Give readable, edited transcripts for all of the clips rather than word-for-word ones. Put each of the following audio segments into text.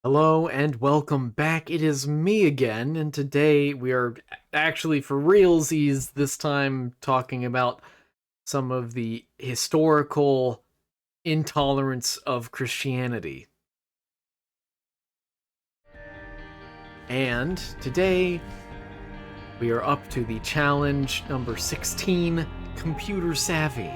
Hello and welcome back. It is me again, and today we are actually for realsies this time talking about some of the historical intolerance of Christianity. And today we are up to the challenge number 16, Computer Savvy.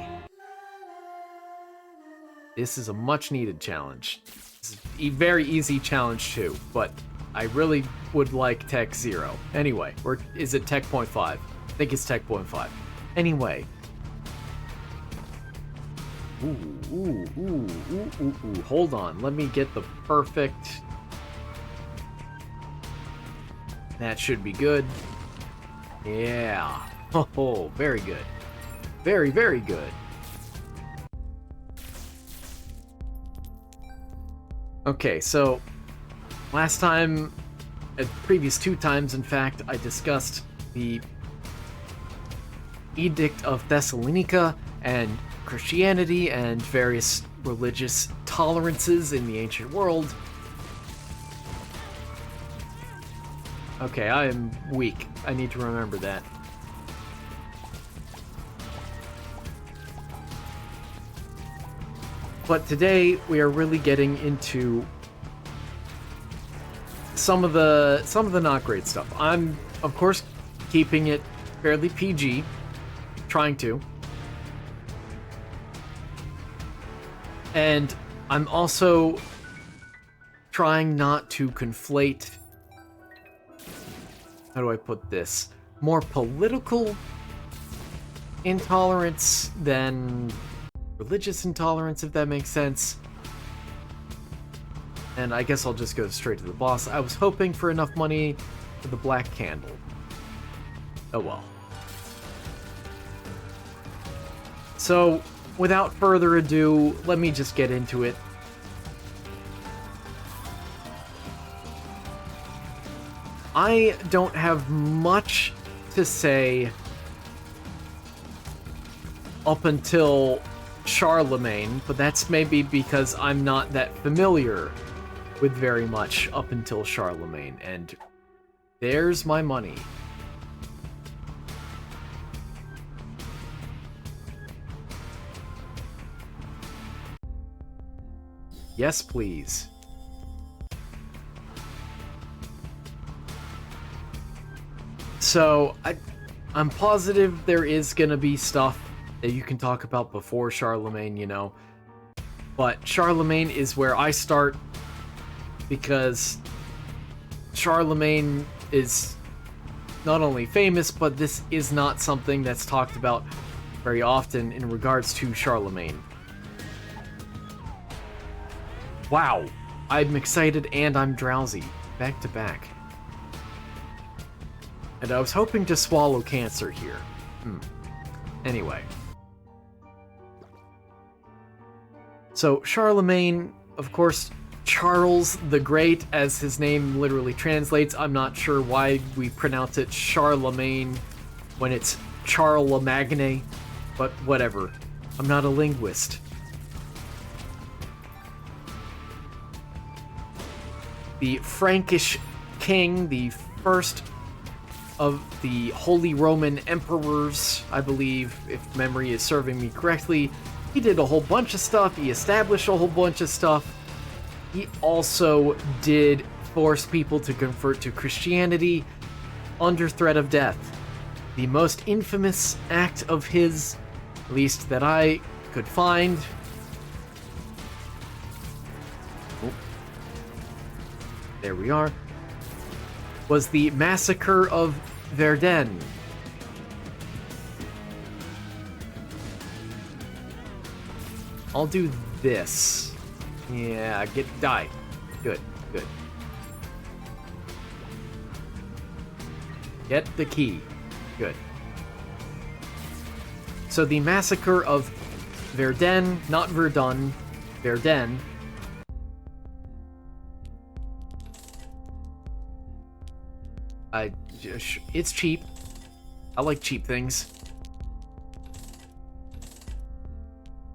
This is a much needed challenge. It's a very easy challenge too, but I really would like Tech 0. Anyway, or is it Tech Point 5? I think it's Tech Point 5. Anyway. Ooh. Hold on, let me get the perfect... That should be good. Yeah. Oh, very good. Very, very good. Okay, so last time, previous two times, in fact, I discussed the Edict of Thessalonica and Christianity and various religious tolerances in the ancient world. Okay, I am weak. I need to remember that. But today we are really getting into some of the not great stuff. I'm of course keeping it fairly PG, trying to. And I'm also trying not to conflate, how do I put this, more political intolerance than religious intolerance, if that makes sense. And I guess I'll just go straight to the boss. I was hoping for enough money for the black candle. Oh well. So, without further ado, let me just get into it. I don't have much to say up until Charlemagne, but that's maybe because I'm not that familiar with very much up until Charlemagne, and there's my money. Yes, please. So, I'm positive there is gonna be stuff that you can talk about before Charlemagne, you know. But Charlemagne is where I start, because Charlemagne is not only famous, but this is not something that's talked about very often in regards to Charlemagne. Wow, I'm excited and I'm drowsy, back to back. And I was hoping to swallow cancer here. Anyway. So, Charlemagne, of course, Charles the Great, as his name literally translates. I'm not sure why we pronounce it Charlemagne when it's Charlemagne, but whatever. I'm not a linguist. The Frankish king, the first of the Holy Roman Emperors, I believe, if memory is serving me correctly. He did a whole bunch of stuff. He established a whole bunch of stuff. He also did force people to convert to Christianity under threat of death. The most infamous act of his, at least that I could find. Oh. There we are. Was the massacre of Verdun. I'll do this. Yeah, die. Good. Get the key. Good. So the massacre of Verdun, not Verdun, Verdun. It's cheap. I like cheap things.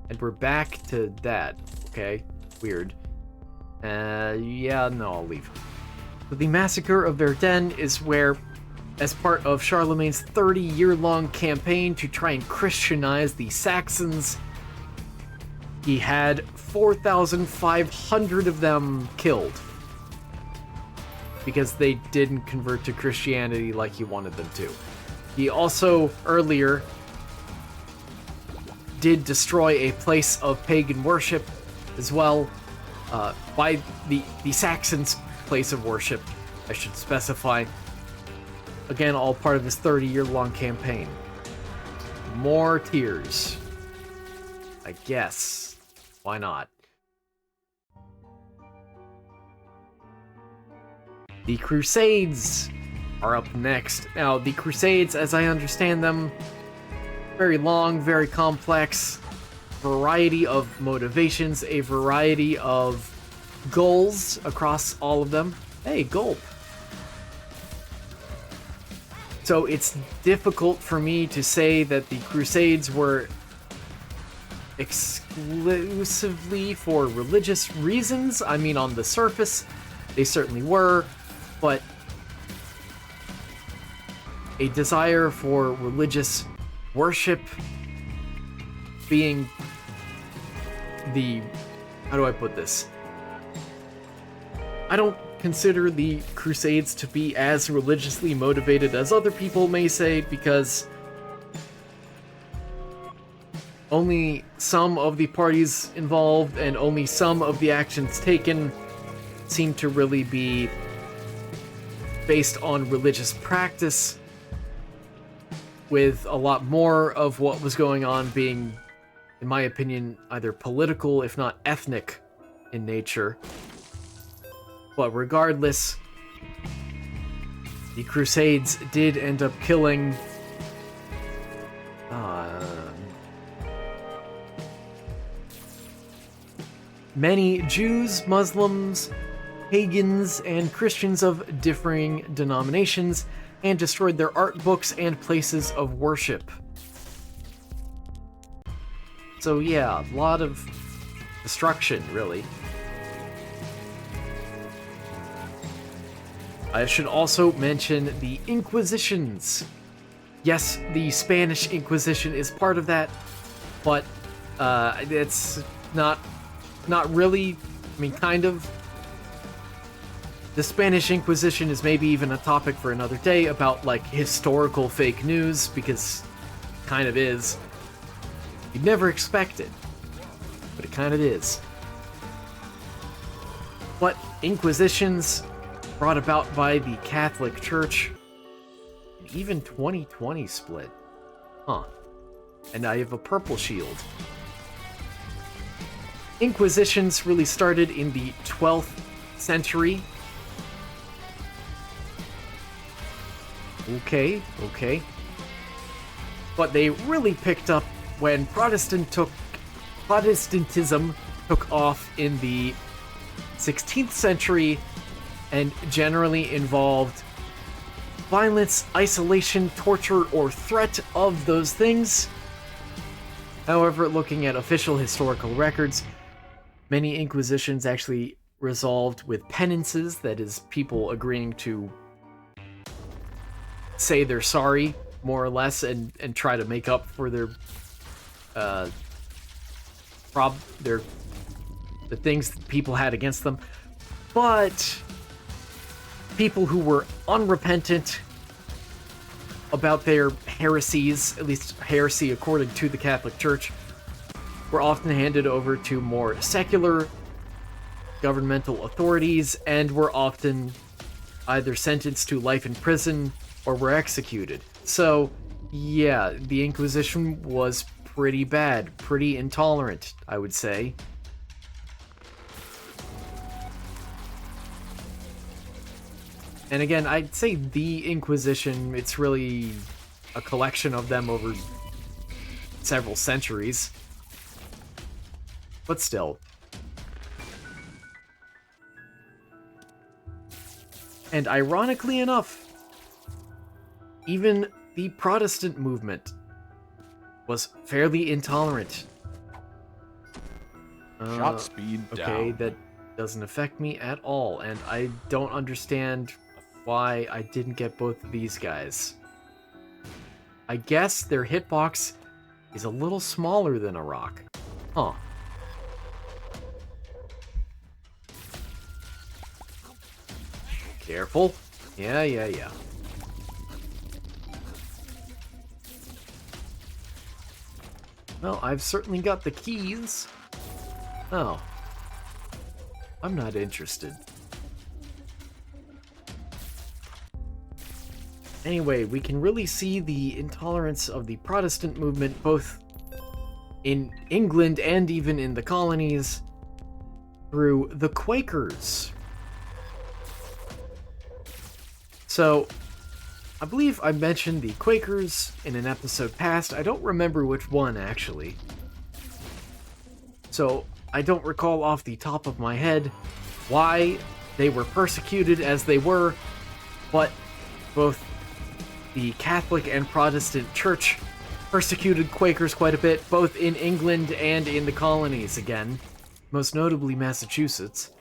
And we're back to that. Okay, weird. Yeah, no, I'll leave. So the Massacre of Verdun is where, as part of Charlemagne's 30-year-long campaign to try and Christianize the Saxons, he had 4,500 of them killed because they didn't convert to Christianity like he wanted them to. He also, earlier, did destroy a place of pagan worship as well, by the Saxons' place of worship, I should specify. Again, all part of his 30-year-long campaign. More tears. I guess. Why not? The Crusades are up next. Now, the Crusades, as I understand them, very long, very complex, variety of motivations, a variety of goals across all of them. Hey, gulp. So it's difficult for me to say that the Crusades were exclusively for religious reasons. I mean, on the surface, they certainly were, but a desire for religious worship being the... how do I put this? I don't consider the Crusades to be as religiously motivated as other people may say, because only some of the parties involved and only some of the actions taken seem to really be based on religious practice, with a lot more of what was going on being, in my opinion, either political, if not ethnic, in nature. But regardless, the Crusades did end up killing many Jews, Muslims, pagans, and Christians of differing denominations, and destroyed their art books and places of worship. So yeah, a lot of destruction, really. I should also mention the Inquisitions. Yes, the Spanish Inquisition is part of that, but it's not really, I mean, kind of. The Spanish Inquisition is maybe even a topic for another day about, like, historical fake news, because it kind of is. You'd never expect it, but it kind of is. But Inquisitions brought about by the Catholic Church, and even 2020 split. Huh. And I have a purple shield. Inquisitions really started in the 12th century. Okay. But they really picked up when Protestantism took off in the 16th century, and generally involved violence, isolation, torture, or threat of those things. However, looking at official historical records, many Inquisitions actually resolved with penances, that is, people agreeing to say they're sorry, more or less, and try to make up for the things that people had against them. But people who were unrepentant about their heresies, at least heresy according to the Catholic Church, were often handed over to more secular governmental authorities and were often either sentenced to life in prison or were executed. So, yeah, the Inquisition was pretty bad, pretty intolerant, I would say. And again, I'd say the Inquisition, it's really a collection of them over several centuries. But still. And ironically enough, even the Protestant movement was fairly intolerant. Shot speed down. Okay, that Doesn't affect me at all, and I don't understand why I didn't get both of these guys. I guess their hitbox is a little smaller than a rock. Huh. Careful. Yeah. Well, I've certainly got the keys. Oh. I'm not interested. Anyway, we can really see the intolerance of the Protestant movement both in England and even in the colonies through the Quakers. So, I believe I mentioned the Quakers in an episode past. I don't remember which one, actually. So, I don't recall off the top of my head why they were persecuted as they were, but both the Catholic and Protestant Church persecuted Quakers quite a bit, both in England and in the colonies again, most notably Massachusetts.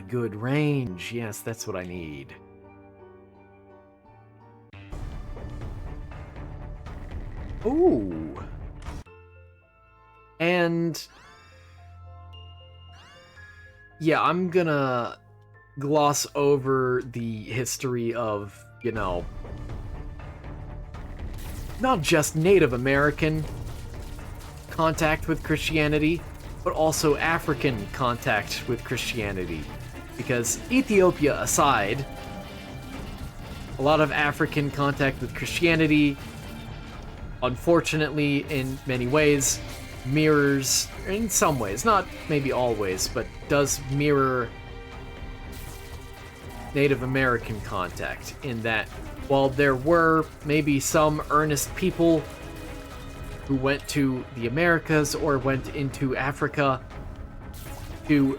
Good range. Yes, that's what I need. Ooh. And yeah, I'm gonna gloss over the history of, not just Native American contact with Christianity, but also African contact with Christianity. Because Ethiopia aside, a lot of African contact with Christianity, unfortunately, in many ways, mirrors, in some ways, not maybe always, but does mirror Native American contact, in that while there were maybe some earnest people who went to the Americas or went into Africa to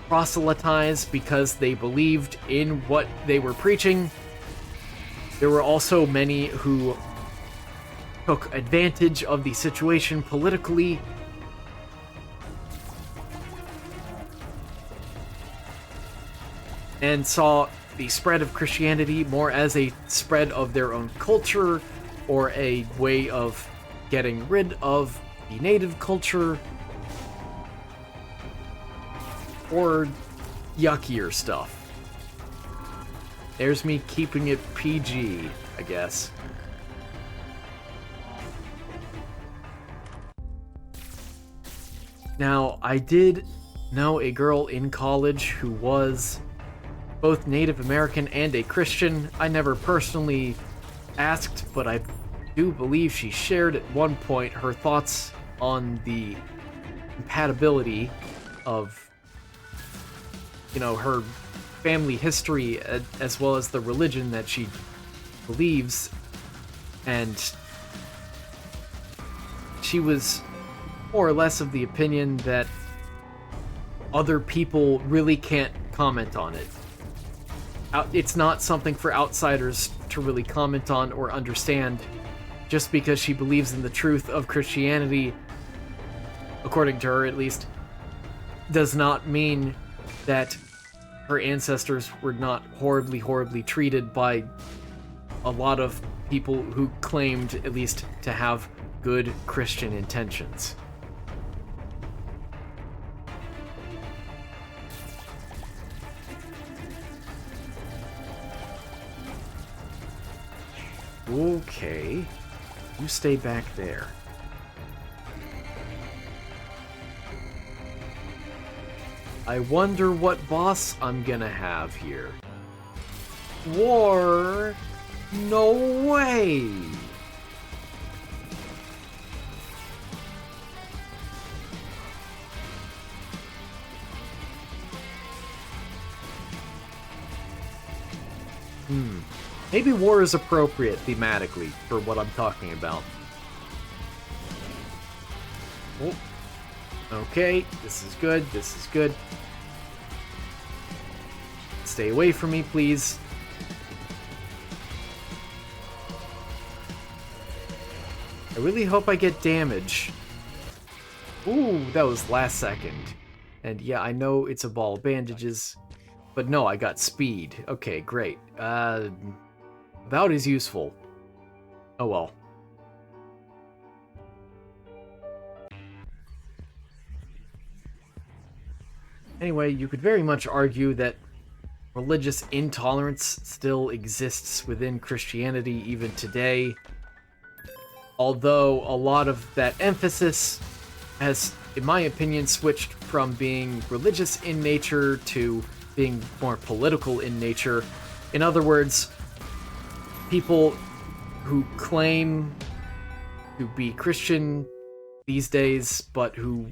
proselytize because they believed in what they were preaching, there were also many who took advantage of the situation politically and saw the spread of Christianity more as a spread of their own culture or a way of getting rid of the native culture or yuckier stuff. There's me keeping it PG, I guess. Now, I did know a girl in college who was both Native American and a Christian. I never personally asked, but I do believe she shared at one point her thoughts on the compatibility of, her family history as well as the religion that she believes. And she was more or less of the opinion that other people really can't comment on it. It's not something for outsiders to really comment on or understand. Just because she believes in the truth of Christianity, according to her at least, does not mean that her ancestors were not horribly treated by a lot of people who claimed at least to have good Christian intentions. Okay, you stay back there. I wonder what boss I'm gonna have here. War? No way! Maybe war is appropriate thematically for what I'm talking about. Oh. Okay, this is good, this is good. Stay away from me, please. I really hope I get damage. Ooh, that was last second. And yeah, I know it's a ball of bandages, but no, I got speed. Okay, great. About as useful. Oh well. Anyway, you could very much argue that religious intolerance still exists within Christianity even today, although a lot of that emphasis has, in my opinion, switched from being religious in nature to being more political in nature. In other words, people who claim to be Christian these days, but who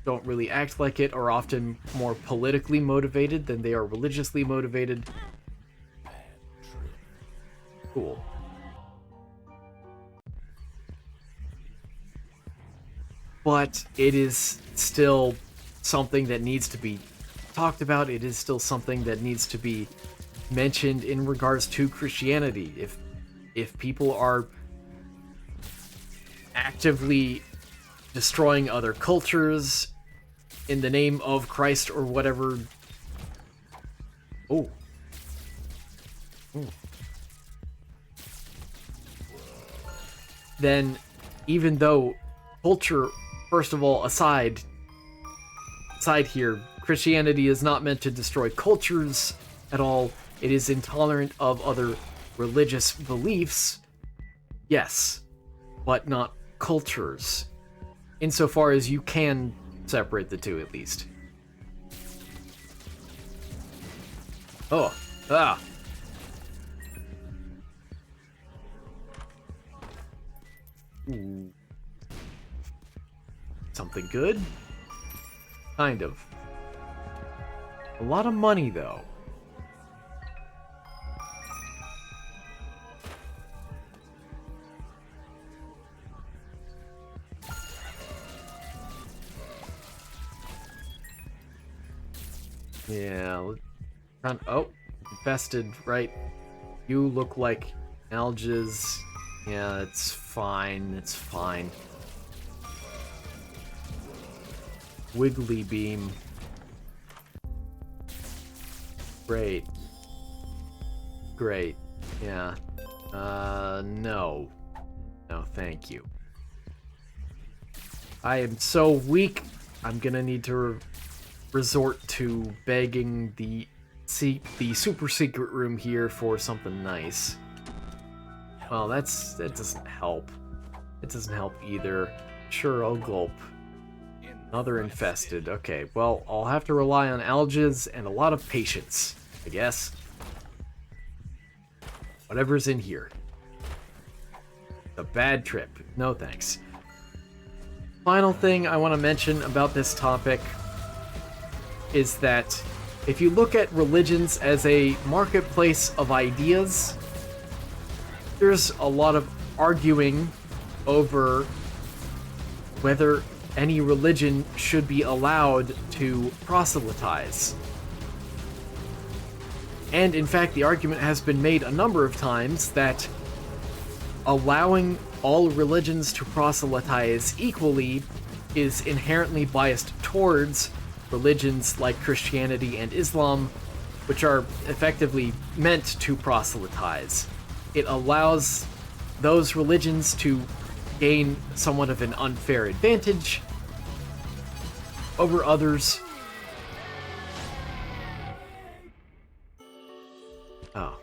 don't really act like it, are often more politically motivated than they are religiously motivated. Cool. But it is still something that needs to be talked about. It is still something that needs to be mentioned in regards to Christianity. If people are actively destroying other cultures in the name of Christ or whatever. Oh. Ooh. Then, even though culture, first of all, aside here, Christianity is not meant to destroy cultures at all. It is intolerant of other religious beliefs, yes, but not cultures, insofar as you can separate the two at least. Oh, ah. Ooh. Something good? Kind of. A lot of money, though. Yeah, oh, infested, right? You look like algaes. Yeah, it's fine, it's fine. Wiggly beam. Great. Great. Yeah. No. No, thank you. I am so weak, I'm gonna need to resort to begging the super secret room here for something nice. Well, that doesn't help. It doesn't help either. Sure, I'll gulp. Another infested. Okay, well, I'll have to rely on algaes and a lot of patience, I guess. Whatever's in here. A bad trip. No thanks. Final thing I want to mention about this topic is that if you look at religions as a marketplace of ideas, there's a lot of arguing over whether any religion should be allowed to proselytize. And in fact, the argument has been made a number of times that allowing all religions to proselytize equally is inherently biased towards religions like Christianity and Islam, which are effectively meant to proselytize. It allows those religions to gain somewhat of an unfair advantage over others. Oh.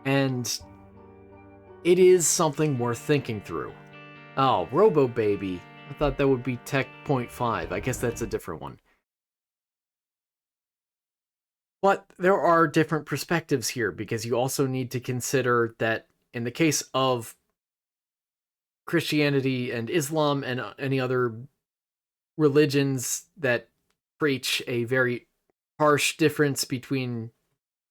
And it is something worth thinking through. Oh, Robo Baby. I thought that would be Tech 0.5. I guess that's a different one. But there are different perspectives here, because you also need to consider that in the case of Christianity and Islam and any other religions that preach a very harsh difference between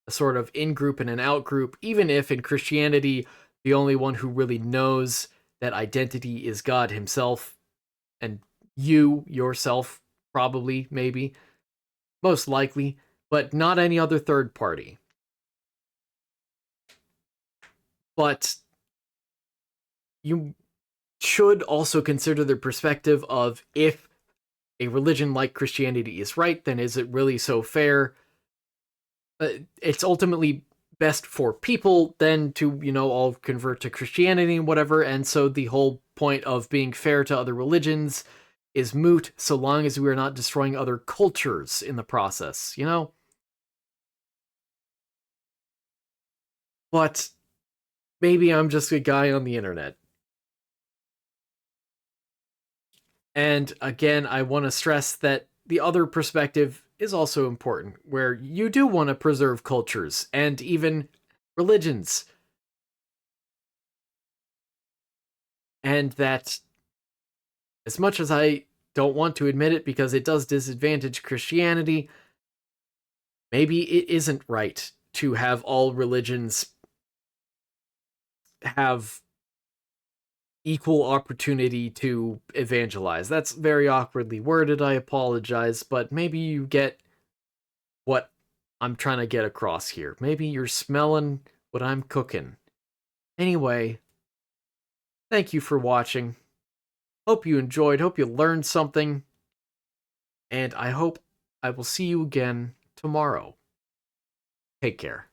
a sort of in-group and an out-group, even if in Christianity the only one who really knows that identity is God himself, and you yourself, probably, maybe, most likely, but not any other third party. But should also consider the perspective of, if a religion like Christianity is right, then is it really so fair? It's ultimately best for people then to, all convert to Christianity and whatever. And so the whole point of being fair to other religions is moot so long as we are not destroying other cultures in the process. But maybe I'm just a guy on the internet. And again, I want to stress that the other perspective is also important, where you do want to preserve cultures and even religions, and that, as much as I don't want to admit it because it does disadvantage Christianity, maybe it isn't right to have all religions have equal opportunity to evangelize. That's very awkwardly worded, I apologize, but maybe you get what I'm trying to get across here. Maybe you're smelling what I'm cooking. Anyway, thank you for watching. Hope you enjoyed, hope you learned something, and I hope I will see you again tomorrow. Take care.